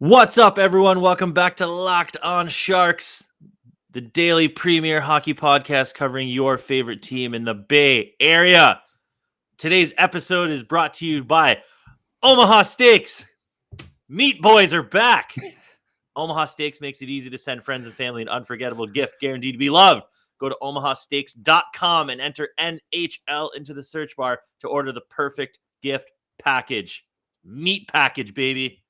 What's up, everyone? Welcome back to Locked On Sharks, the daily premier hockey podcast covering your favorite team in the Bay Area. Today's episode is brought to you by Omaha Steaks. Meat Boys are back. Omaha Steaks makes it easy to send friends and family an unforgettable gift guaranteed to be loved. Go to omahasteaks.com and enter NHL into the search bar to order the perfect gift package. Meat package, baby.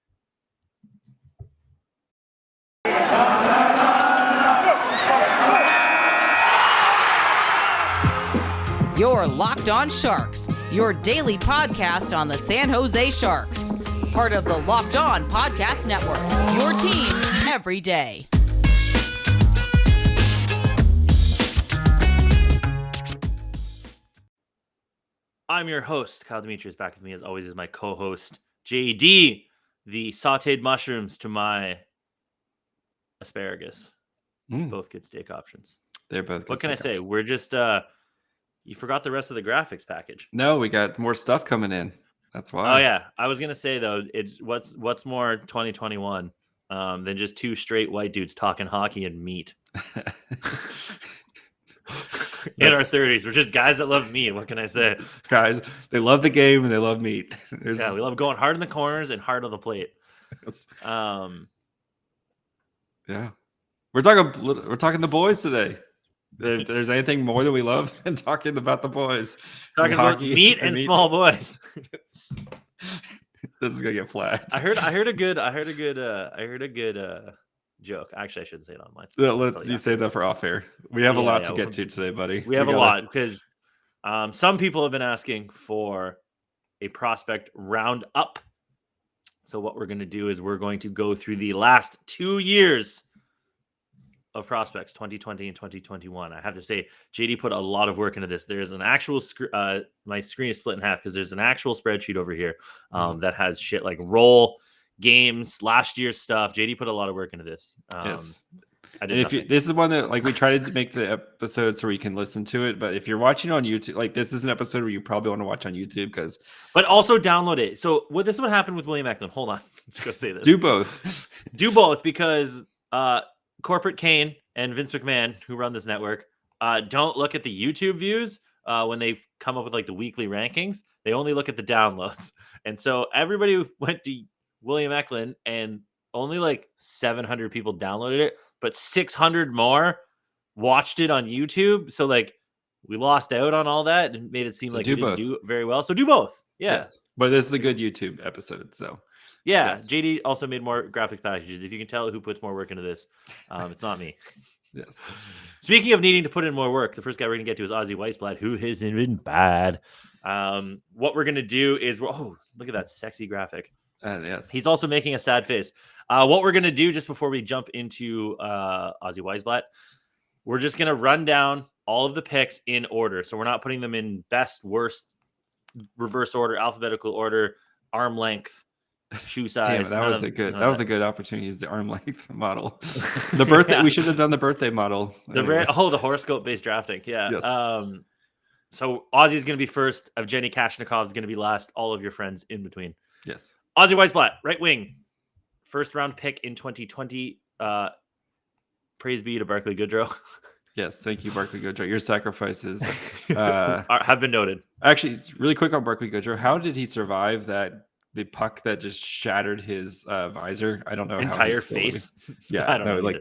You're Locked On Sharks, your daily podcast on the San Jose Sharks. Part of the Locked On Podcast Network, your team every day. I'm your host, Kyle Demetrius. Back with me, as always, is my co-host, JD, the sauteed mushrooms to my asparagus. Both good steak options. They're both good. What can I say? We're just, you forgot the rest of the graphics package. No, we got more stuff coming in. That's why. Oh, yeah. I was going to say, though, it's what's more 2021 than just two straight white dudes talking hockey and meat. In our 30s. We're just guys that love meat. What can I say? Guys, they love the game and they love meat. Yeah, we love going hard in the corners and hard on the plate. Yeah. We're talking the boys today. If there's anything more that we love than talking about the boys. Talking about meat and small boys. This is gonna get flagged. I heard a good joke. Actually, I shouldn't say it online. Let's you say that for off air. We have a lot to get to today, buddy. We have a lot because some people have been asking for a prospect roundup. So what we're going to do is we're going to go through the last 2 years of prospects, 2020 and 2021. I have to say, JD put a lot of work into this. There's an actual my screen is split in half because there's an actual spreadsheet over here that has shit like roll games, last year's stuff. JD put a lot of work into this. Yes. This is one that, like, we tried to make the episode so you can listen to it, but if you're watching on YouTube, like, this is an episode where you probably want to watch on YouTube but also download it. So this is what happened with William Eklund. Hold on. Just go say this. Do both because Corporate Kane and Vince McMahon, who run this network, don't look at the YouTube views when they come up with like the weekly rankings. They only look at the downloads. And so everybody went to William Eklund and only like 700 people downloaded it, but 600 more watched it on YouTube. So like we lost out on all that and made it seem like we didn't do very well. So do both. Yeah. Yes. But this is a good YouTube episode. So yeah. Yes. JD also made more graphic packages. If you can tell who puts more work into this, it's not me. Yes. Speaking of needing to put in more work, the first guy we're going to get to is Ozzy Wiesblatt, who has been bad. What we're going to do is, look at that sexy graphic. Yes. He's also making a sad face. What we're going to do just before we jump into Ozzy Wiesblatt, we're just going to run down all of the picks in order. So we're not putting them in best, worst, reverse order, alphabetical order, arm length, shoe size. Damn, that was a good opportunity. Use the arm length model. The birthday. We should have done the birthday model. Anyway. The horoscope based drafting. Yeah. Yes. So Ozzy's going to be first. Evgeny Kashnikov is going to be last. All of your friends in between. Yes. Ozzy Wiesblatt, right wing, first round pick in 2020. Praise be to Barclay Goodrow. Yes, thank you, Barclay Goodrow. Your sacrifices have been noted. Actually, really quick on Barclay Goodrow. How did he survive the puck that just shattered his visor? I don't know. Entire face. Yeah, I don't know.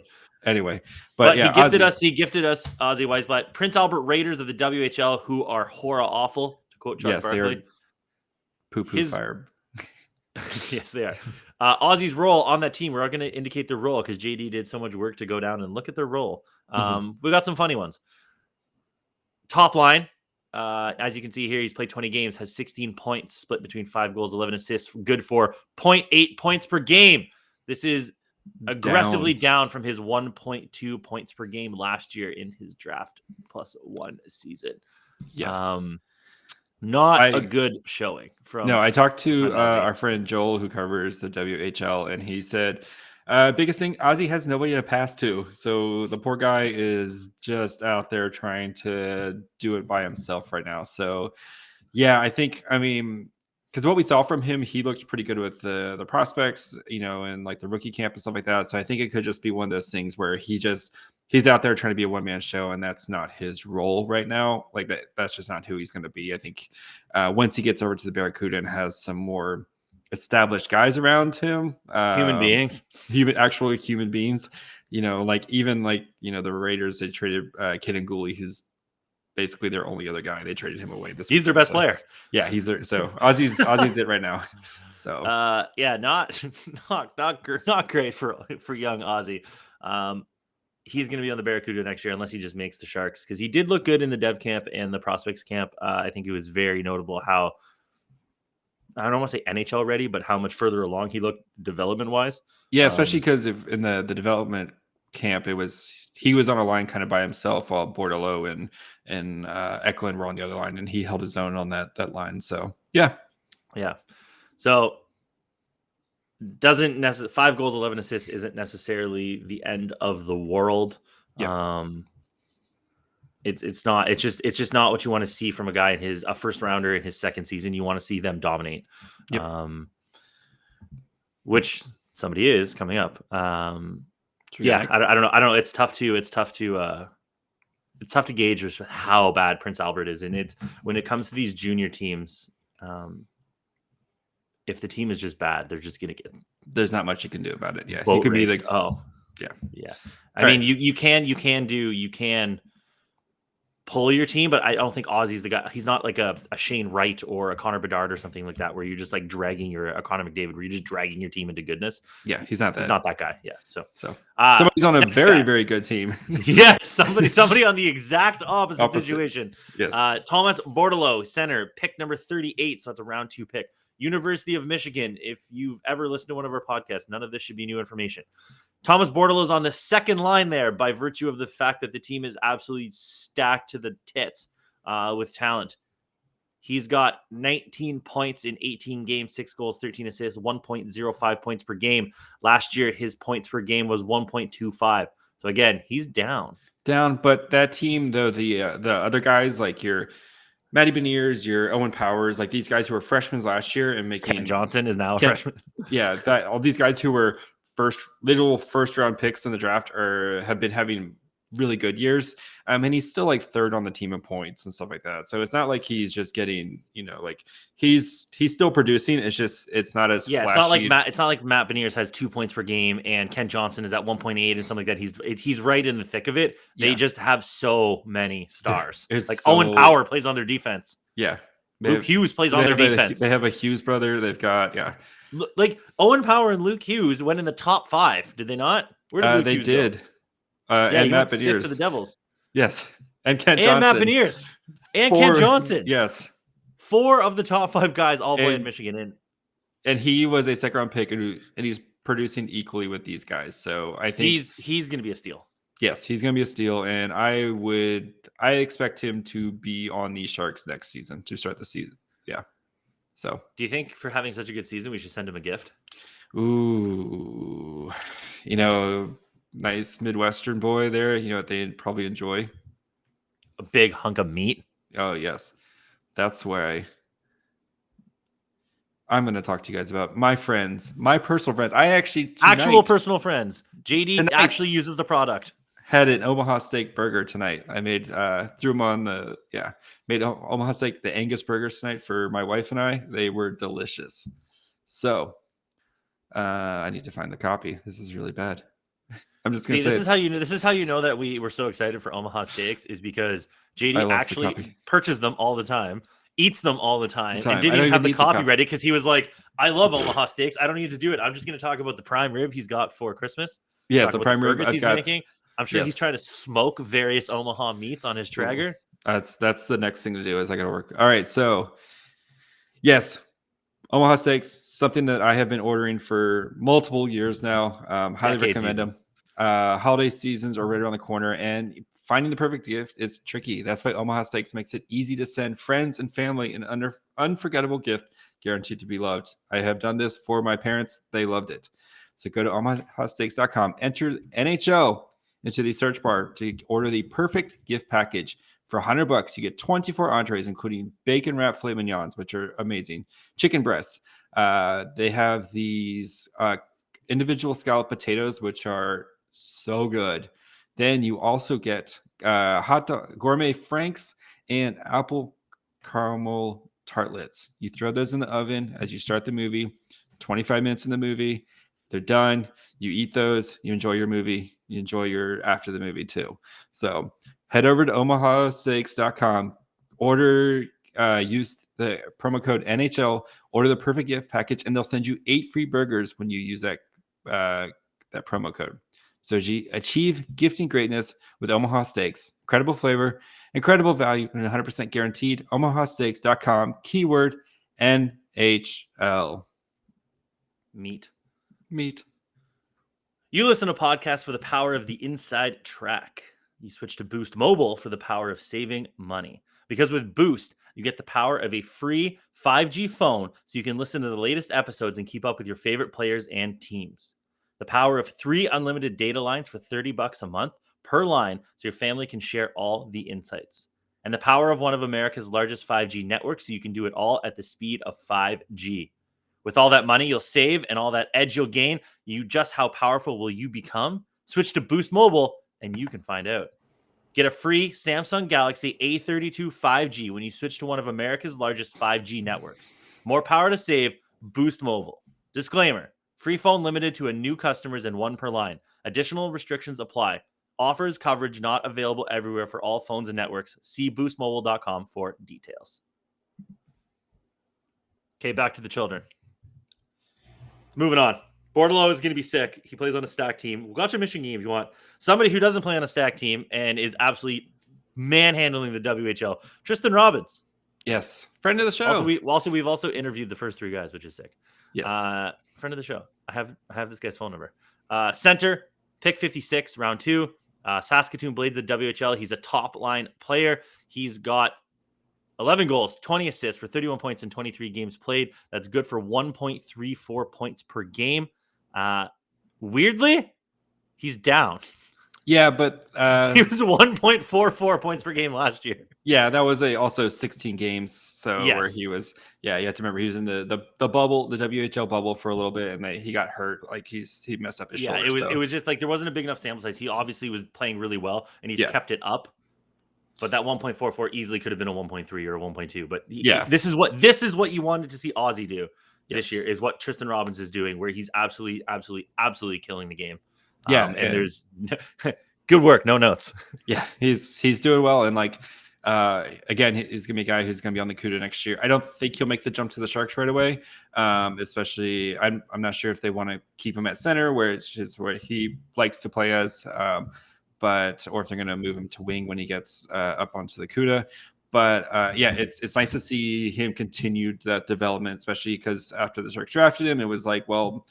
Anyway, but yeah, he gifted us Ozzy Wiesblatt, Prince Albert Raiders of the WHL, who are horror awful, to quote Chuck Barkley. Poo fire. Yes, they are. Ozzy's role on that team, we're going to indicate their role because JD did so much work to go down and look at their role. We got some funny ones. Top line, as you can see here, he's played 20 games, has 16 points, split between 5 goals, 11 assists, good for 0.8 points per game. This is aggressively down from his 1.2 points per game last year in his draft plus 1 season. Yes. Not a good showing. I talked to our friend Joel, who covers the WHL, and he said, biggest thing, Ozzy has nobody to pass to. So the poor guy is just out there trying to do it by himself right now. So, yeah, I mean, because what we saw from him, he looked pretty good with the prospects, and like the rookie camp and stuff like that. So I think it could just be one of those things where he's out there trying to be a one-man show, and that's not his role right now. Like that's just not who he's going to be. I think once he gets over to the Barracuda and has some more established guys around him, human beings, actual human beings, like even like the Raiders, they traded Kid and Gooley, who's basically their only other guy. They traded him away. He's their best player. Yeah, he's there. So Ozzy's it right now. So not great for young Ozzy. He's going to be on the Barracuda next year unless he just makes the Sharks, because he did look good in the dev camp and the prospects camp. I think it was very notable how, I don't want to say NHL ready, but how much further along he looked development wise. Yeah, especially because in the development camp, he was on a line kind of by himself while Bordeleau and Eklund were on the other line, and he held his own on that line. So yeah. So 5 goals, 11 assists isn't necessarily the end of the world. Yeah. It's just not what you want to see from a guy a first rounder in his second season. You want to see them dominate. Yep. Which somebody is coming up. I don't know. It's tough to gauge just how bad Prince Albert is. And when it comes to these junior teams, if the team is just bad, they're just going to get. There's not much you can do about it. Yeah, you could be like, yeah. I mean, you can pull your team, but I don't think Ozzy's the guy. He's not like a Shane Wright or a Connor Bedard or something like that, where you're just like dragging a Connor McDavid, where you're just dragging your team into goodness. Yeah, he's not that guy. Yeah, so somebody's on a very very good team. Yes, somebody on the exact opposite situation. Yes, Thomas Bordeleau, center, pick number 38. So it's a round 2 pick. University of Michigan. If you've ever listened to one of our podcasts, none of this should be new information. Thomas Bordeleau is on the second line there by virtue of the fact that the team is absolutely stacked to the tits with talent. He's got 19 points in 18 games, 6 goals, 13 assists, 1.05 points per game. Last year, his points per game was 1.25. So again, he's down. But that team, though, the other guys like your Matty Beniers, your Owen Powers, like these guys who were freshmen last year and making Ken Johnson is now a freshman. Yeah, all these guys who were first round picks in the draft have been having really good years. And he's still like third on the team in points and stuff like that. So it's not like he's just getting, like he's still producing. It's not as flashy. It's not like Matt Beniers has 2 points per game and Ken Johnson is at 1.8 and something like that. He's right in the thick of it. They just have so many stars. Owen Power plays on their defense. Yeah. Luke Hughes plays on their defense. They have a Hughes brother. They've got, like Owen Power and Luke Hughes went in the top 5. Did they not? Where did Luke Hughes did. Go? And Matt Beniers to the Devils. Yes, and Ken Johnson. And Matt Beniers. And Ken Johnson. Yes. 4 of the top 5 guys all play in Michigan. And he was a second-round pick, and he's producing equally with these guys. So I think he's going to be a steal. Yes, he's going to be a steal, and I expect him to be on the Sharks next season to start the season. Yeah. So, do you think for having such a good season, we should send him a gift? Ooh, nice Midwestern boy there. They'd probably enjoy a big hunk of meat. Oh yes, that's where I'm going to talk to you guys about my friends, my personal friends. I actually actual personal friends. JD actually uses the product. Had an Omaha steak burger tonight. I made threw them on made Omaha steak, the Angus burgers tonight for my wife and I. They were delicious. So I need to find the copy. This is really bad. I'm just gonna say this is how you know that we were so excited for Omaha steaks is because JD actually purchased them all the time, eats them all the time. And didn't even have the copy ready because he was like, I love Omaha steaks. I don't need to do it. I'm just gonna talk about the prime rib he's got for Christmas. Yeah, the prime rib he's making. I'm sure he's trying to smoke various Omaha meats on his Traeger. That's the next thing to do is I got to work. All right, so yes, Omaha steaks, something that I have been ordering for multiple years now. Highly recommend them. Holiday seasons are right around the corner, and finding the perfect gift is tricky. That's why Omaha Steaks makes it easy to send friends and family an unforgettable gift guaranteed to be loved. I have done this for my parents. They loved it. So go to omahasteaks.com, enter NHL into the search bar to order the perfect gift package. For $100, you get 24 entrees, including bacon wrapped filet mignons, which are amazing. Chicken breasts. They have these individual scalloped potatoes, which are so good. Then you also get hot dog, gourmet franks and apple caramel tartlets. You throw those in the oven as you start the movie. 25 minutes in the movie, they're done. You eat those. You enjoy your movie. You enjoy your after the movie too. So head over to omahasteaks.com. Order. Use the promo code NHL. Order the perfect gift package, and they'll send you 8 free burgers when you use that promo code. So achieve gifting greatness with Omaha Steaks. Incredible flavor, incredible value, and 100% guaranteed. omahasteaks.com, keyword NHL. Meat. You listen to podcasts for the power of the inside track. You switch to Boost Mobile for the power of saving money. Because with Boost, you get the power of a free 5G phone so you can listen to the latest episodes and keep up with your favorite players and teams. The power of 3 unlimited data lines for $30 a month per line so your family can share all the insights. And the power of one of America's largest 5G networks so you can do it all at the speed of 5G. With all that money you'll save and all that edge you'll gain, just how powerful will you become? Switch to Boost Mobile and you can find out. Get a free Samsung Galaxy A32 5G when you switch to one of America's largest 5G networks. More power to save, Boost Mobile. Disclaimer. Free phone limited to new customers and 1 per line. Additional restrictions apply. Offers coverage not available everywhere for all phones and networks. See boostmobile.com for details. Okay, back to the children. Moving on. Bordeleau is going to be sick. He plays on a stack team. We'll watch a mission game if you want. Somebody who doesn't play on a stack team and is absolutely manhandling the WHL. Tristen Robins. Yes. Friend of the show. We've also interviewed the first 3 guys, which is sick. Yes. Friend of the show. I have this guy's phone number. Center, pick 56, round 2. Saskatoon Blades, the WHL. He's a top line player. He's got 11 goals, 20 assists for 31 points in 23 games played. That's good for 1.34 points per game. Weirdly, he's down. Yeah, but he was 1.44 points per game last year. Yeah, that was also 16 games. So yes. Where he was, you have to remember he was in the bubble, the WHL bubble for a little bit, and he got hurt. Like he messed up his shoulder. It was just like there wasn't a big enough sample size. He obviously was playing really well, and he's kept it up. But that 1.44 easily could have been a 1.3 or a 1.2. But this is what you wanted to see Aussie do this year, is what Tristen Robins is doing, where he's absolutely killing the game. And there's good work, no notes. Yeah, he's doing well, and again, he's gonna be a guy who's gonna be on the CUDA next year. I don't think he'll make the jump to the Sharks right away. Especially, I'm not sure if they want to keep him at center, where it's just where he likes to play as. Or if they're going to move him to wing when he gets up onto the CUDA. But it's nice to see him continue that development, especially because after the Sharks drafted him, it was like, well,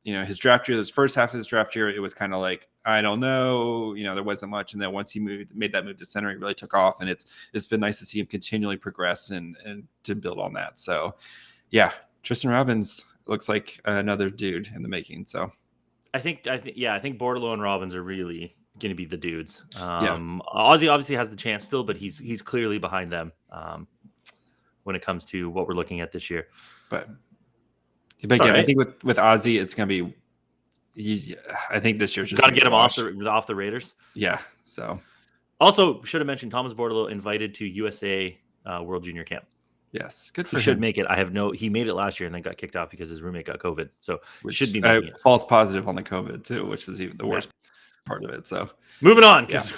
his draft year, this first half of his draft year, it was kind of like, I don't know, there wasn't much. And then once he made that move to center, he really took off. And it's been nice to see him continually progress and to build on that. So, yeah, Tristen Robins looks like another dude in the making. So, I think Bordeleau and Robins are really going to be the dudes. Aussie obviously has the chance still, but he's clearly behind them when it comes to what we're looking at this year. But again, right. I think with Aussie, it's going to be. I think this year's just got to get him off the Raiders. Yeah. So also should have mentioned Thomas Bordeleau invited to USA World Junior Camp. Yes, good for him. He should make it. He made it last year and then got kicked off because his roommate got COVID. So should be making it. False positive on the COVID too, which was even the worst part of it. So moving on, because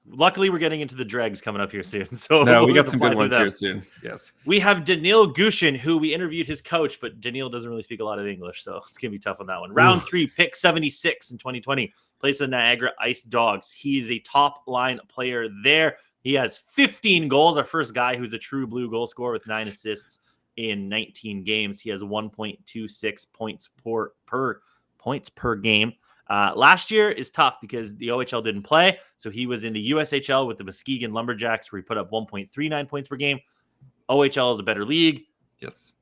luckily we're getting into the dregs coming up here soon. So we got some good ones here soon. Yes, we have Daniil Gushchin, who we interviewed his coach, but Daniil doesn't really speak a lot of English, so it's gonna be tough on that one. Round 3, pick 76 in 2020, plays for the Niagara Ice Dogs. He is a top line player there. He has 15 goals. Our first guy who's a true blue goal scorer with 9 assists in 19 games. He has 1.26 points per game. Last year is tough because the OHL didn't play. So he was in the USHL with the Muskegon Lumberjacks, where he put up 1.39 points per game. OHL is a better league. Yes.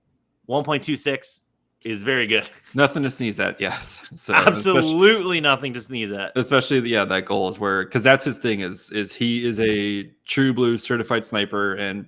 1.26 is very good. Nothing to sneeze at. Yes. So absolutely nothing to sneeze at. Especially that goal is where, because that's his thing is he is a true blue certified sniper and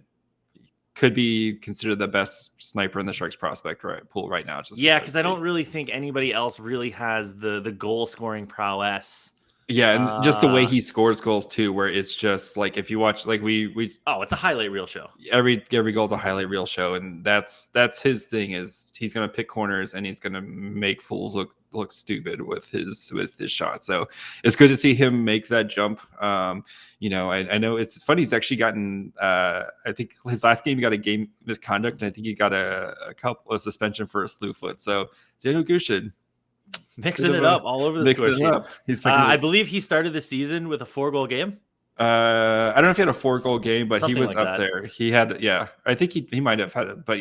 could be considered the best sniper in the Sharks prospect pool right now. Because I don't really think anybody else really has the goal scoring prowess. Yeah, and just the way he scores goals too, where it's just like if you watch like we it's a highlight reel show. Every goal's a highlight reel show, and that's his thing is he's gonna pick corners and he's gonna make fools look stupid with his shot. So it's good to see him make that jump. I know it's funny. He's actually gotten I think his last game he got a game misconduct, and I think he got a suspension for a slew foot. So Daniel Gushchin mixing it up all over the score sheet. He's I believe he started the season with a 4-goal game. I don't know if he had a 4-goal game, but something he was like up that. there. He had, I think he might have had it, but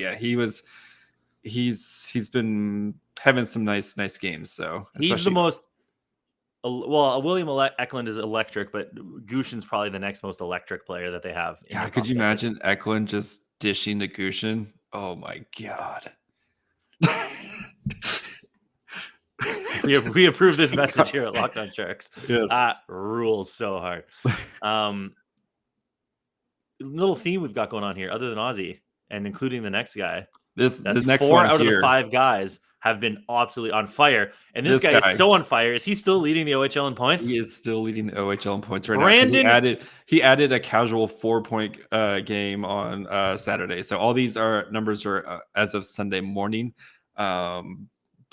he's been having some nice games. So he's the most. William Eklund is electric, but Gushchin's probably the next most electric player that they have. Yeah, could you imagine Eklund just dishing to Gushchin? Oh my god. We approve this message here at Locked On Sharks. Yes. That rules so hard. Little theme we've got going on here, other than Ozzy and including the next guy. This next 4 one out here. of the 5 guys have been absolutely on fire. And this guy is so on fire. Is he still leading the OHL in points? He is still leading the OHL in points right Brandon, now. He added a casual 4-point game on Saturday. So all these numbers are as of Sunday morning.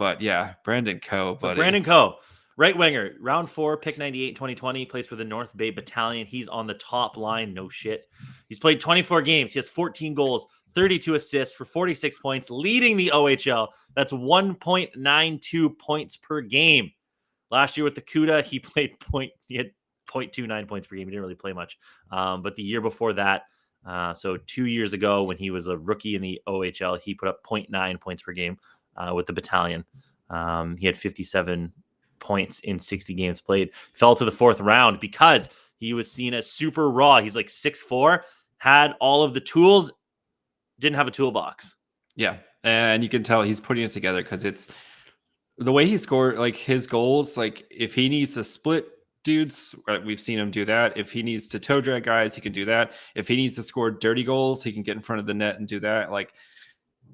But yeah, Brandon Coe, buddy. Brandon Coe, right winger, round 4, pick 98 in 2020, plays for the North Bay Battalion. He's on the top line. No shit. He's played 24 games. He has 14 goals, 32 assists for 46 points, leading the OHL. That's 1.92 points per game. Last year with the CUDA, he had 0.29 points per game. He didn't really play much. But the year before that, so 2 years ago when he was a rookie in the OHL, he put up 0.9 points per game. With the Battalion. He had 57 points in 60 games played. Fell to the 4th round because he was seen as super raw. He's like 6'4", had all of the tools, didn't have a toolbox. Yeah, and you can tell he's putting it together because it's the way he scored, like his goals, like if he needs to split dudes, we've seen him do that. If he needs to toe drag guys, he can do that. If he needs to score dirty goals, he can get in front of the net and do that. Like,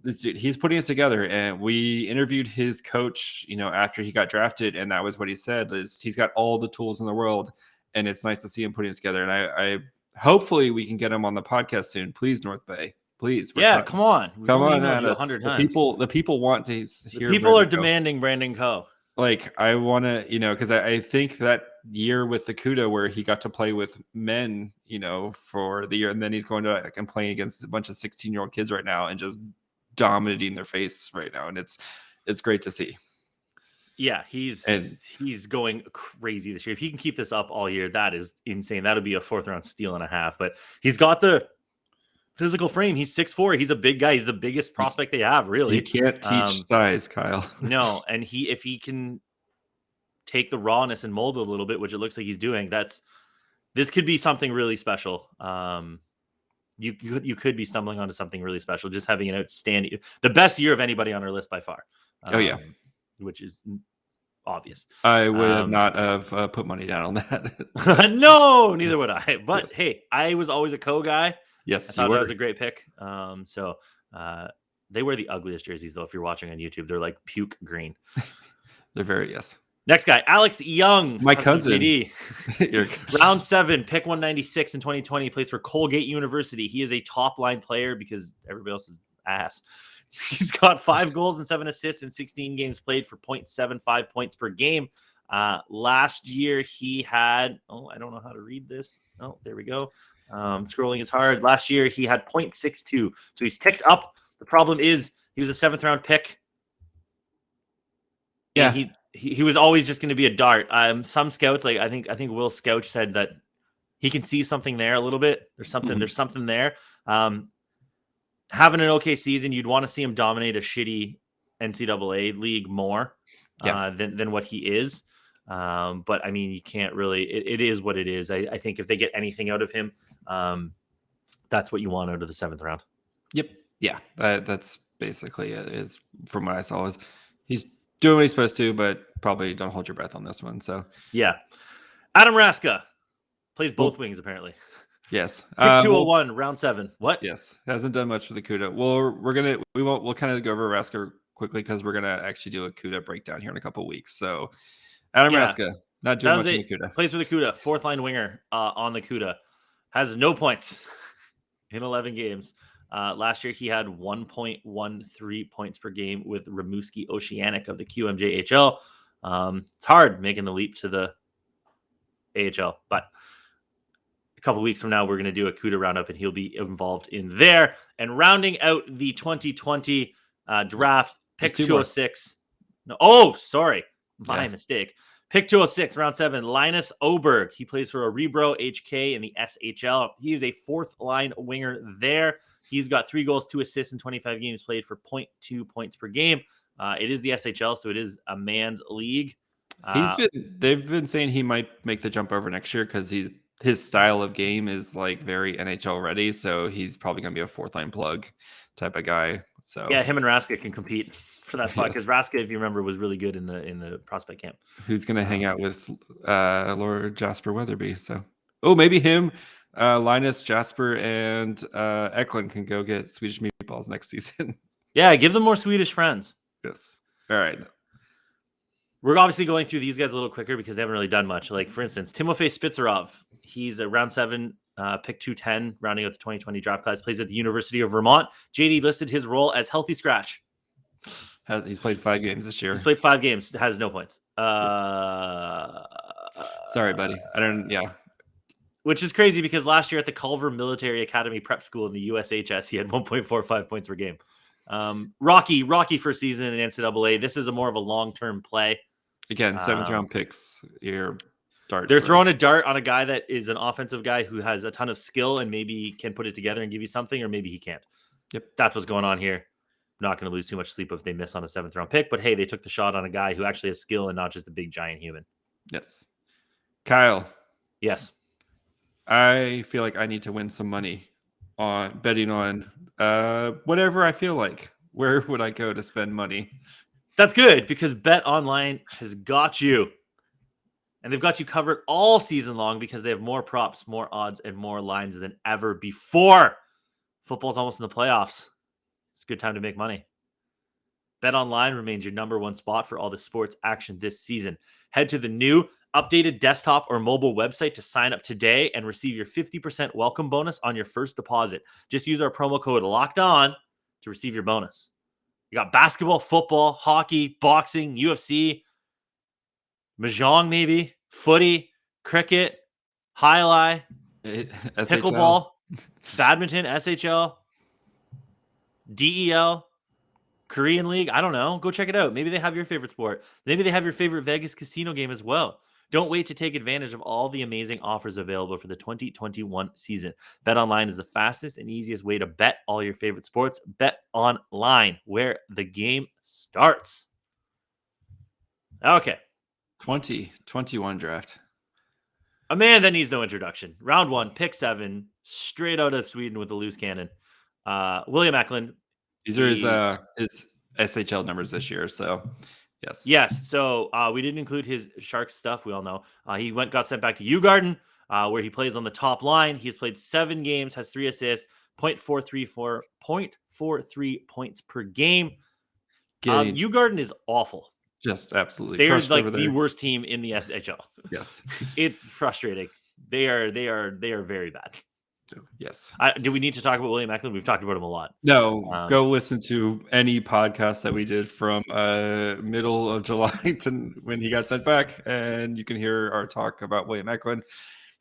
this dude, he's putting it together, and we interviewed his coach, after he got drafted, and that was what he said is he's got all the tools in the world, and it's nice to see him putting it together. And I hopefully we can get him on the podcast soon. Please, North Bay, please. Come on, come on, 100 times. The people want to hear. People are demanding Brandon Coe. Like I want to, because I think that year with the CUDA where he got to play with men, for the year, and then he's going to and playing against a bunch of 16-year-old kids right now, and just dominating their face right now, and it's great to see. Yeah, he's going crazy this year. If he can keep this up all year, that is insane. That'll be a 4th round steal and a half. But he's got the physical frame. He's 6'4". He's a big guy. He's the biggest prospect they have, really. You can't teach size, Kyle. No, and if he can take the rawness and mold it a little bit, which it looks like he's doing, this could be something really special. You could be stumbling onto something really special, just having an outstanding, the best year of anybody on our list by far. Which is obvious. I would not have put money down on that. No, neither would I. But hey, I was always a Coe guy. Yes, I thought that was a great pick. So they wear the ugliest jerseys though. If you're watching on YouTube, they're like puke green. They're very yes. Next guy, Alex Young, my cousin. Round 7, pick 196 in 2020, plays for Colgate University. He is a top line player because everybody else is ass. He's got 5 goals and 7 assists in 16 games played for 0.75 points per game. Last year he had, I don't know how to read this. Oh, there we go. Scrolling is hard. Last year he had 0.62. So he's picked up. The problem is he was a 7th round pick. Yeah. He was always just going to be a dart. Some scouts, like I think Will Scouch said that he can see something there a little bit. There's something there. Having an okay season, you'd want to see him dominate a shitty NCAA league more than what he is. But I mean, you can't really. It is what it is. I think if they get anything out of him, that's what you want out of the 7th round. Yep. Yeah. That's basically is from what I saw. Is he's doing what he's supposed to, but probably don't hold your breath on this one. So yeah, Adam RASKA plays both wings apparently. Yes, pick 201, round 7. What? Yes, hasn't done much for the CUDA. Well, we'll kind of go over RASKA quickly because we're gonna actually do a CUDA breakdown here in a couple weeks. So Adam RASKA, not doing much in the CUDA. Plays for the CUDA, 4th line winger on the CUDA, has no points in 11 games. Last year, he had 1.13 points per game with Rimouski Oceanic of the QMJHL. It's hard making the leap to the AHL, but a couple weeks from now, we're going to do a CUDA roundup, and he'll be involved in there. And rounding out the 2020 draft, pick 206. Sorry. My mistake. Pick 206, round 7, Linus Oberg. He plays for Orebro HK in the SHL. He is a 4th line winger there. He's got 3 goals, 2 assists in 25 games played for 0.2 points per game. It is the SHL, so it is a man's league. They've been saying he might make the jump over next year because his style of game is like very NHL ready. So he's probably going to be a 4th line plug type of guy. So yeah, him and RASKA can compete for that spot because RASKA, if you remember, was really good in the prospect camp. Who's going to hang out with Lord Jasper Weatherby? So maybe him. Linus, Jasper, and Eklund can go get Swedish meatballs next season. Yeah, give them more Swedish friends. Yes. All right. We're obviously going through these guys a little quicker because they haven't really done much. Like, for instance, Timofey Spitserov. He's a round 7, pick 210, rounding out the 2020 draft class. Plays at the University of Vermont. JD listed his role as healthy scratch. He's played 5 games this year. He's played 5 games. Has no points. Sorry, buddy. Which is crazy because last year at the Culver Military Academy Prep School in the USHS, he had 1.45 points per game. Rocky first season in the NCAA. This is more of a long-term play. Again, 7th round picks. They're throwing a dart on a guy that is an offensive guy who has a ton of skill and maybe can put it together and give you something, or maybe he can't. Yep. That's what's going on here. Not going to lose too much sleep if they miss on a 7th round pick, but hey, they took the shot on a guy who actually has skill and not just a big giant human. Yes. Kyle. Yes. I feel like I need to win some money on betting on whatever I feel like. Where would I go to spend money? That's good because Bet Online has got you. And they've got you covered all season long because they have more props, more odds, and more lines than ever before. Football's almost in the playoffs. It's a good time to make money. Bet Online remains your number 1 spot for all the sports action this season. Head to the new updated desktop or mobile website to sign up today and receive your 50% welcome bonus on your first deposit. Just use our promo code LOCKEDON to receive your bonus. You got basketball, football, hockey, boxing, UFC, mahjong maybe, footy, cricket, highlight, pickleball, badminton, SHL, DEL, Korean League. I don't know. Go check it out. Maybe they have your favorite sport. Maybe they have your favorite Vegas casino game as well. Don't wait to take advantage of all the amazing offers available for the 2021 season. Bet Online is the fastest and easiest way to bet all your favorite sports. Bet Online, where the game starts. Okay. 2021 draft. A man that needs no introduction. Round 1, pick 7, straight out of Sweden with a loose cannon. William Eklund. These are his SHL numbers this year, so yes. So we didn't include his Sharks stuff. We all know he got sent back to Djurgården, where he plays on the top line. He has played 7 games, has 3 assists, 0.43 points per game. Djurgården is awful. Just absolutely. They're like the worst team in the SHL. Yes, it's frustrating. They are very bad. Yes. Do we need to talk about William Eklund? We've talked about him a lot. No, go listen to any podcast that we did from middle of July to when he got sent back, and you can hear our talk about William Eklund.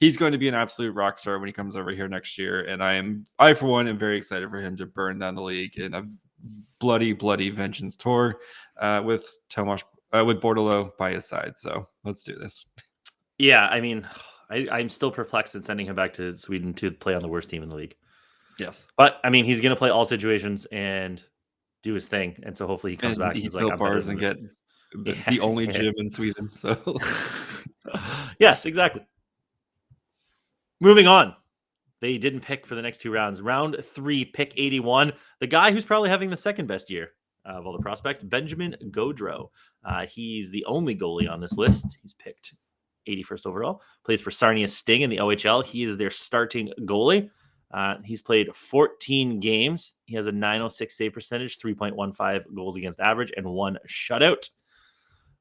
He's going to be an absolute rock star when he comes over here next year, and I for one am very excited for him to burn down the league in a bloody vengeance tour with Bordeleau by his side. So let's do this. Yeah, I mean, I'm still perplexed in sending him back to Sweden to play on the worst team in the league. Yes. But, I mean, he's going to play all situations and do his thing. And so hopefully he comes back. He's like, bars and get the only gym in Sweden. So, yes, exactly. Moving on. they didn't pick for the next 2 rounds. Round 3, pick 81. The guy who's probably having the second best year of all the prospects, Benjamin Gaudreau. He's the only goalie on this list. He's picked 81st overall. Plays for Sarnia Sting in the OHL. He is their starting goalie. He's played 14 games. He has a .906 save percentage, 3.15 goals against average, and 1 shutout.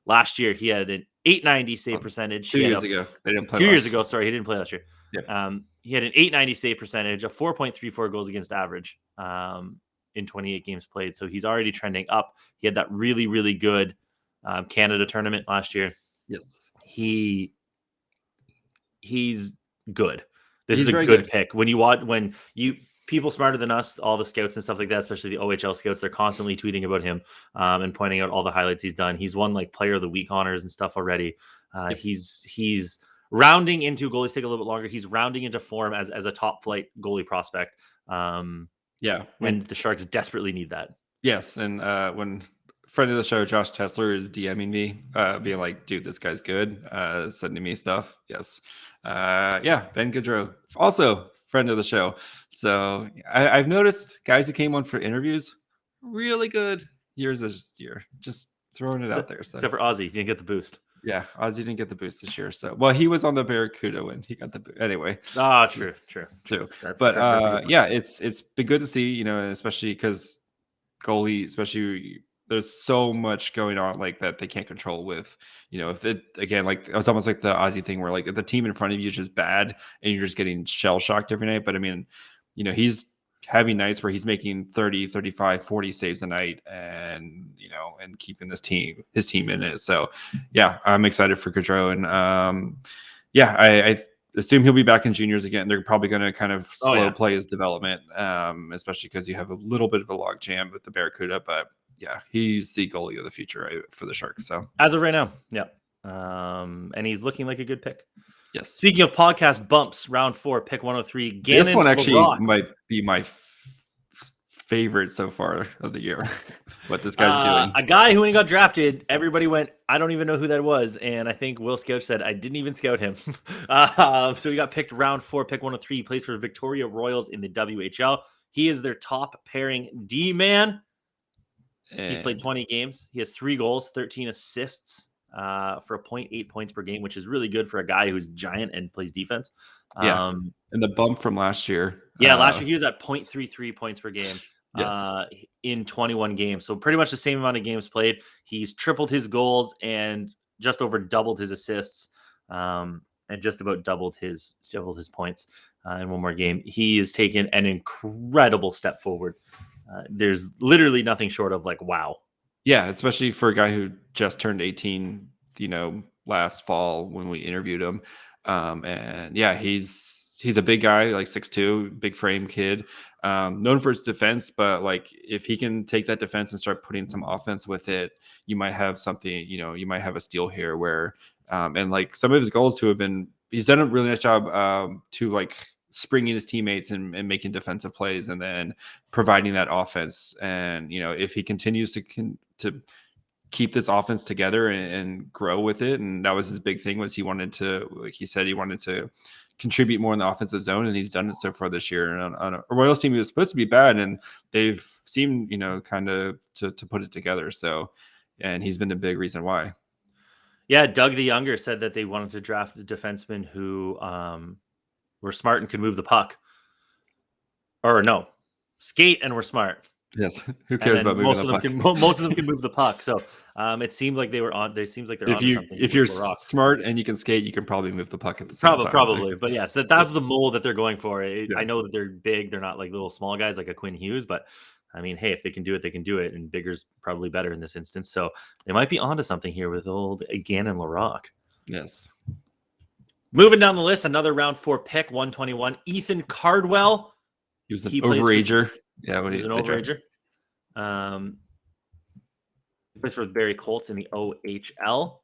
Last year, he had an .890 save percentage. 2 years ago. They didn't play 2 years ago. Sorry, he didn't play last year. Yep. He had an .890 save percentage, a 4.34 goals against average in 28 games played. So he's already trending up. He had that really, really good Canada tournament last year. Yes. He's good. This He's is a very good pick. When you people smarter than us, all the scouts and stuff like that, especially the OHL scouts, they're constantly tweeting about him and pointing out all the highlights he's done. He's won like Player of the Week honors and stuff already. He's rounding into goalies take a little bit longer. He's rounding into form as a top flight goalie prospect. And the Sharks desperately need that. Yes, and when friend of the show Josh Tesler is DMing me, being like, "Dude, this guy's good," sending me stuff. Yes, Ben Gaudreau, also friend of the show. So I've noticed guys who came on for interviews, really good years this year. Just throwing it out there. So. Except for Ozzy, he didn't get the boost. Yeah, Ozzy didn't get the boost this year. So, well, he was on the Barracuda when he got the boost. Anyway. True. It's been good to see, especially because goalie, especially there's so much going on like that they can't control with, if it, again, like it's almost like the Ozzy thing where like if the team in front of you is just bad and you're just getting shell shocked every night. But I mean, he's having nights where he's making 30, 35, 40 saves a night and, and keeping his team in it. So yeah, I'm excited for Gaudreau. And I assume he'll be back in juniors again. They're probably going to kind of play his development, especially because you have a little bit of a log jam with the Barracuda, but yeah, he's the goalie of the future for the Sharks. So as of right now, yeah. And he's looking like a good pick. Yes. Speaking of podcast bumps, round 4, pick 103. Gannon this one actually Laroque. might be my favorite so far of the year. What this guy's doing. A guy who, when he got drafted, everybody went, I don't even know who that was. And I think Will Scout said, I didn't even scout him. So he got picked round 4, pick 103. He plays for Victoria Royals in the WHL. He is their top pairing D-man. He's played 20 games. He has 3 goals, 13 assists for a 0.8 points per game, which is really good for a guy who's giant and plays defense. And the bump from last year. Yeah, last year he was at 0.33 points per game. Yes. In 21 games. So pretty much the same amount of games played. He's tripled his goals and just over doubled his assists and just about doubled his points in one more game. He's taken an incredible step forward. There's literally nothing short of like, wow. Yeah, especially for a guy who just turned 18, last fall when we interviewed him. And yeah, he's a big guy, like 6'2", big frame kid, known for his defense, but like if he can take that defense and start putting some offense with it, you might have something, you might have a steal here where, and like some of his goals he's done a really nice job to like springing his teammates and making defensive plays and then providing that offense. And, if he continues to keep this offense together and grow with it. And that was his big thing was he wanted to contribute more in the offensive zone, and he's done it so far this year. And on a Royals team, he was supposed to be bad, and they've seemed, kind of to put it together. So, and he's been the big reason why. Yeah, Doug the Younger said that they wanted to draft a defenseman who were smart and could move the puck. Or no, skate and were smart. Yes, who cares about moving the puck? Most of them can move the puck. So it seemed like they were on. It seems like they're on something. If you're smart and you can skate, you can probably move the puck at the same time. Probably. But yes, that's the mold that they're going for. I know that they're big. They're not like little small guys like a Quinn Hughes, but I mean, hey, if they can do it, they can do it. And bigger's probably better in this instance. So they might be onto something here with old Gannon Laroque. Yes. Moving down the list, another round 4 pick, 121. Ethan Cardwell. He was an overager. Yeah, when he's an overager. He plays for the Barrie Colts in the OHL.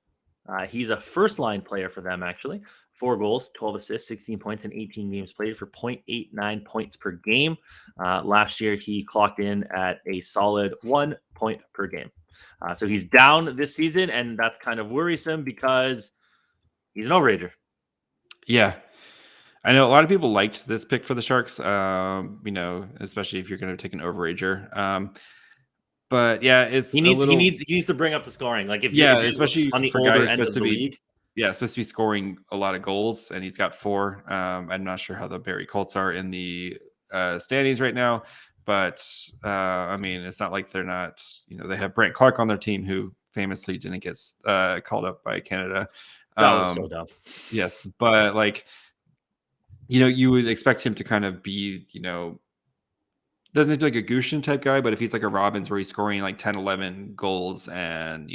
He's a first-line player for them, actually. 4 goals, 12 assists, 16 points in 18 games played for 0.89 points per game. Last year, he clocked in at a solid 1 point per game. So he's down this season, and that's kind of worrisome because he's an overager. Yeah. I know a lot of people liked this pick for the Sharks, especially if you're going to take an overager. But yeah, it's he needs to bring up the scoring. Like if you're especially on the for a guy older who's end of supposed the to be league. Yeah, supposed to be scoring a lot of goals, and he's got 4. I'm not sure how the Barrie Colts are in the standings right now, but it's not like they're not. They have Brant Clark on their team, who famously didn't get called up by Canada. That was so dumb. Yes, but you would expect him to kind of be, doesn't have to be like a Gushchin type guy, but if he's like a Robins where he's scoring like 10, 11 goals and,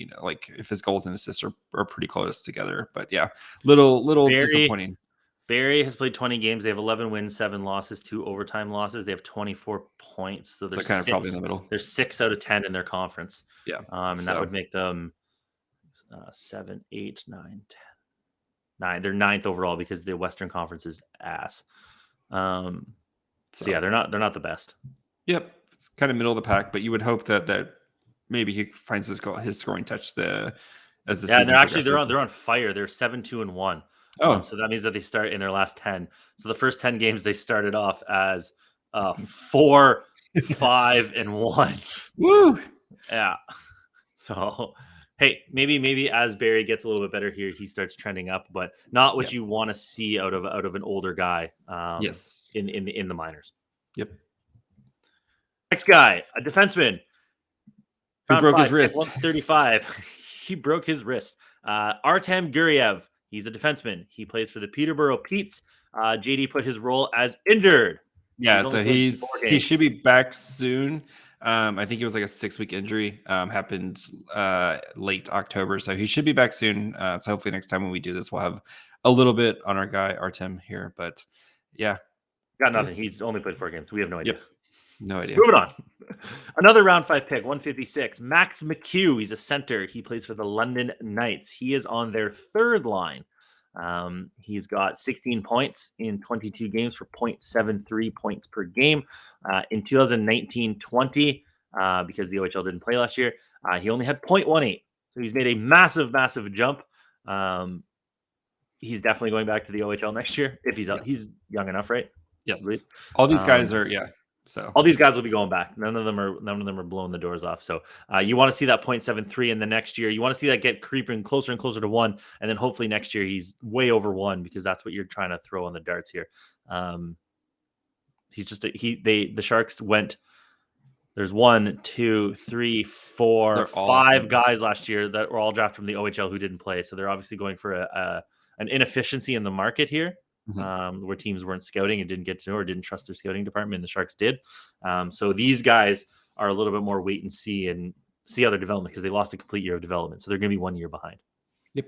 if his goals and assists are pretty close together. But yeah, little disappointing. Barrie has played 20 games. They have 11 wins, 7 losses, 2 overtime losses. They have 24 points. So they're kind of probably in the middle. They're 6 out of 10 in their conference. Yeah. That would make them 7, 8, 9, 10. 9. They're 9th overall because the Western Conference is ass. So yeah, they're not the best. Yep, it's kind of middle of the pack, but you would hope that maybe he finds his scoring touch as the season progresses. They're on fire. They're 7-2-1. So that means that they start in their last 10. So the first 10 games they started off as 4, 5, and 1. Woo! Yeah. So hey, maybe as Barrie gets a little bit better here, he starts trending up, but not what you want to see out of an older guy. Yes, in the minors. Yep. Next guy, a defenseman. Who broke his wrist. 135. He broke his wrist. Artem Guriev. He's a defenseman. He plays for the Peterborough Petes. JD put his role as injured. Yeah, so he should be back soon. I think it was like a 6-week injury. Happened late October, so he should be back soon. So hopefully next time when we do this, we'll have a little bit on our guy Artem here. But yeah, got nothing. He's only played 4 games. We have no idea. Yep. No idea. Moving on. Another round 5 pick, 156. Max McHugh. He's a center. He plays for the London Knights. He is on their 3rd line. He's got 16 points in 22 games for 0.73 points per game. In 2019-20, because the OHL didn't play last year, he only had 0.18. So he's made a massive jump. He's definitely going back to the OHL next year if he's he's young enough, right? Yes. All these guys are So all these guys will be going back. None of them are blowing the doors off. So you want to see that 0.73 in the next year. You want to see that get creeping closer and closer to 1, and then hopefully next year he's way over 1 because that's what you're trying to throw on the darts here. He's just the Sharks went. There's 1, 2, 3, 4, 5 guys last year that were all drafted from the OHL who didn't play. So they're obviously going for an inefficiency in the market here. Mm-hmm. Where teams weren't scouting and didn't get to know or didn't trust their scouting department, and the Sharks did. So these guys are a little bit more wait and see how their development, because they lost a complete year of development. So they're going to be 1 year behind. Yep.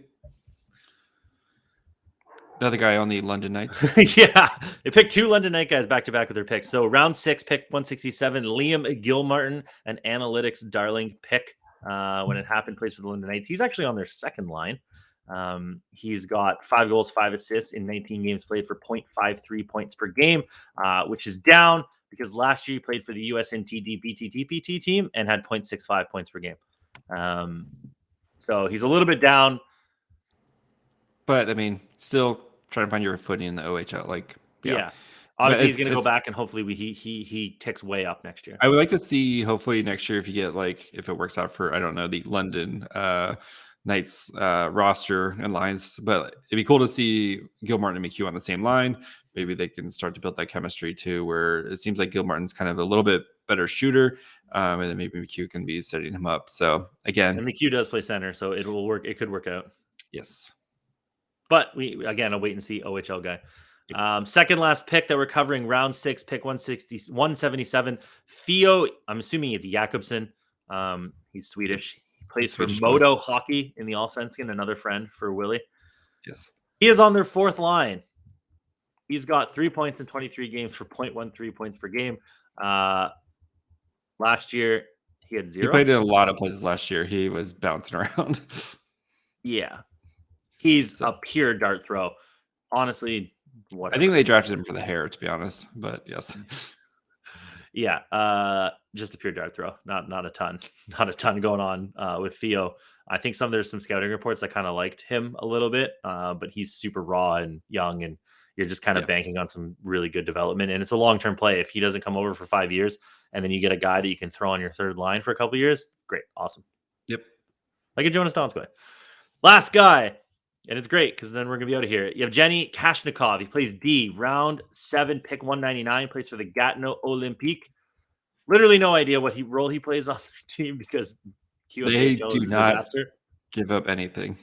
Another guy on the London Knights. Yeah. They picked 2 London Knight guys back to back with their picks. So round 6, pick 167, Liam Gilmartin, an analytics darling pick. When it happened, plays for the London Knights. He's actually on their 2nd line. He's got 5 goals, 5 assists in 19 games played for 0.53 points per game, which is down because last year he played for the USNTD BTTPT team and had 0.65 points per game. So he's a little bit down. But still trying to find your footing in the OHL. Yeah. Obviously, he's going to go back, and hopefully he ticks way up next year. I would like to see, hopefully next year, if you get if it works out for, I don't know, the London Knights roster and lines, but it'd be cool to see Gilmartin and McHugh on the same line. Maybe they can start to build that chemistry too, where it seems like Gilmartin's kind of a little bit better shooter, and then maybe McHugh can be setting him up. So again, and McHugh does play center, so it will work. It could work out. Yes, but a wait and see OHL guy. Second last pick that we're covering, round 6, pick 177. Theo, I'm assuming it's Jakobsson. He's Swedish. Plays for Modo Hockey in the Allsvenskan, another friend for Willie. Yes. He is on their 4th line. He's got 3 points in 23 games for 0.13 points per game. Last year, he had 0. He played in a lot of places last year. He was bouncing around. Yeah. He's a pure dart throw. Honestly, whatever. I think they drafted him for the hair, to be honest. But yes. Yeah, just a pure dart throw. Not a ton going on with Theo. I think there's some scouting reports that kind of liked him a little bit, but he's super raw and young, and you're just kind of banking on some really good development. And it's a long-term play. If he doesn't come over for 5 years and then you get a guy that you can throw on your third line for a couple of years, great. Awesome. Yep. Like a Jonas Donskoy. Last guy. And it's great because then we're going to be out of here. You have Jenny KASHNIKOV. He plays D, round 7, pick 199, plays for the Gatineau Olympique. Literally no idea what role he plays on their team because they do not give up anything.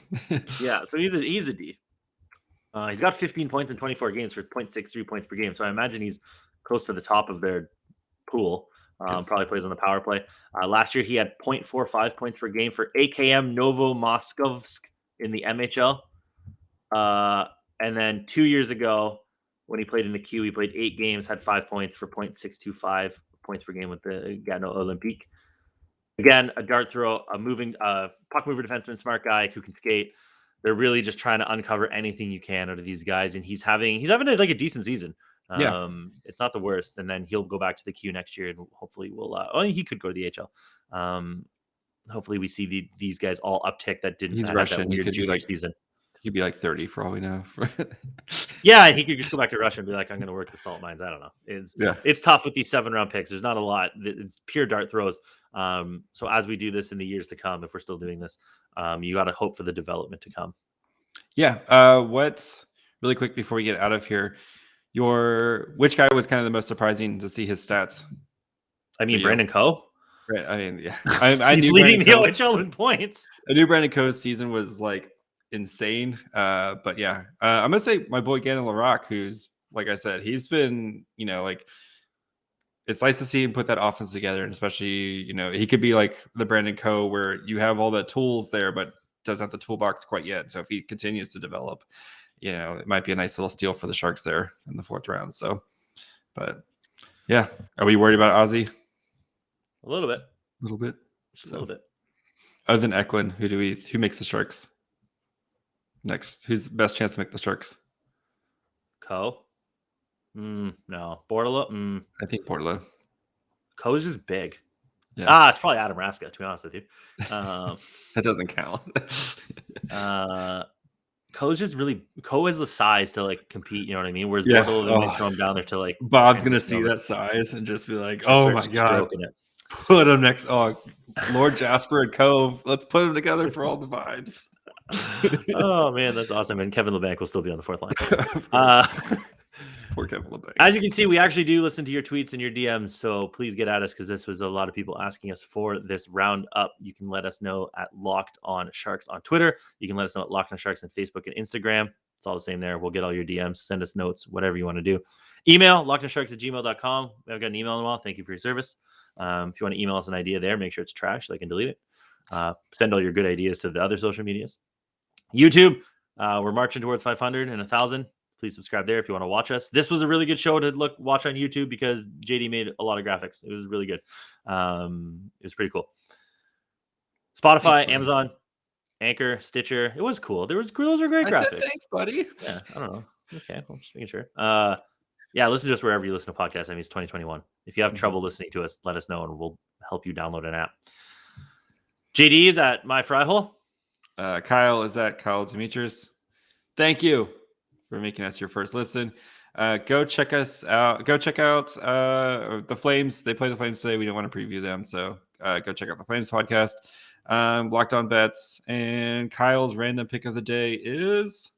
Yeah, so he's a D. He's got 15 points in 24 games for 0.63 points per game. So I imagine he's close to the top of their pool. Probably plays on the power play. Last year he had 0.45 points per game for AKM Novomoskovsk in the MHL. And then 2 years ago, when he played in the Q, he played 8 games, had 5 points for 0.625 points per game with the Gatineau Olympique. Again, a dart throw, a moving puck mover defenseman, smart guy who can skate. They're really just trying to uncover anything you can out of these guys, and he's having like a decent season. It's not the worst, and then he'll go back to the Q next year, and hopefully he could go to the HL. Hopefully we see these guys all uptick that didn't. He's Russian. That weird junior season. He'd be like 30 for all we know. Yeah, and he could just go back to Russia and be like, I'm going to work the salt mines. I don't know. It's tough with these 7-round picks. There's not a lot. It's pure dart throws. So as we do this in the years to come, if we're still doing this, you got to hope for the development to come. Yeah. What's really quick before we get out of here? Which guy was kind of the most surprising to see his stats? I mean, Brandon Coe. Right. I mean, yeah. I He's knew leading the Brandon OHL in points. I knew Brandon Coe's season was like insane. But yeah, I'm gonna say my boy Gannon Laroque, who's, like I said, he's been, like, it's nice to see him put that offense together, and especially, he could be like the Brandon Coe where you have all the tools there, but doesn't have the toolbox quite yet. So if he continues to develop, it might be a nice little steal for the Sharks there in the 4th round. So, but yeah, are we worried about Ozzy? A little bit. Just a little bit. Other than Eklund, who makes the Sharks next? Who's the best chance to make the Sharks? Coe? No. Bordeleau? I think Bordeleau. Coe's just big. Yeah. It's probably Adam RASKA, to be honest with you. That doesn't count. Coe has the size to like compete, you know what I mean? Whereas Bordeleau, they throw him down there to like Bob's gonna see that size and just be like, oh my god, put him next. Oh, Lord Jasper and Coe, let's put them together for all the vibes. Oh man, that's awesome. And Kevin LeBanc will still be on the 4th line. Poor Kevin LeBanc. As you can see, we actually do listen to your tweets and your DMs, so please get at us because this was a lot of people asking us for this roundup. You can let us know at Locked On Sharks on Twitter. You can let us know at Locked On Sharks on Facebook and Instagram. It's all the same there. We'll get all your DMs, send us notes, whatever you want to do. Email lockedonsharks@gmail.com. We haven't got an email in a while. Thank you for your service. If you want to email us an idea there, make sure it's trash so I can delete it. Send all your good ideas to the other social medias. YouTube, we're marching towards 500 and 1,000. Please subscribe there if you want to watch us. This was a really good show to watch on YouTube because JD made a lot of graphics. It was really good. It was pretty cool. Spotify, Amazon, Anchor, Stitcher. It was cool. Those were great graphics. Said, thanks, buddy. Yeah, I don't know. Okay, I'm just making sure. Listen to us wherever you listen to podcasts. I mean, it's 2021. If you have trouble listening to us, let us know and we'll help you download an app. JD is at My Fry Hole. Kyle is at Kyle Demetrius. Thank you for making us your first listen. Go check us out. Go check out the Flames. They play the Flames today. We don't want to preview them, so go check out the Flames podcast. Locked On Bets, and Kyle's random pick of the day is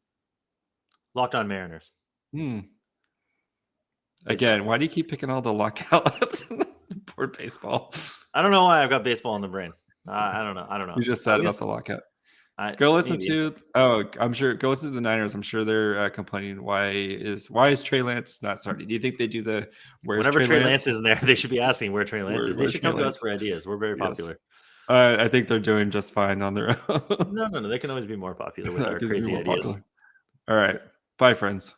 Locked On Mariners. Again, why do you keep picking all the lockout? Poor baseball. I don't know why I've got baseball on the brain. I don't know. You just said about the lockout. Go listen to I'm sure go listen to the Niners. I'm sure they're complaining why is Trey Lance not starting? Do you think they do the whenever Trey Lance is in there, they should be asking where Trey Lance is. They should come to us for ideas. We're very popular. I think they're doing just fine on their own. No. They can always be more popular with our crazy ideas. All right. Bye, friends.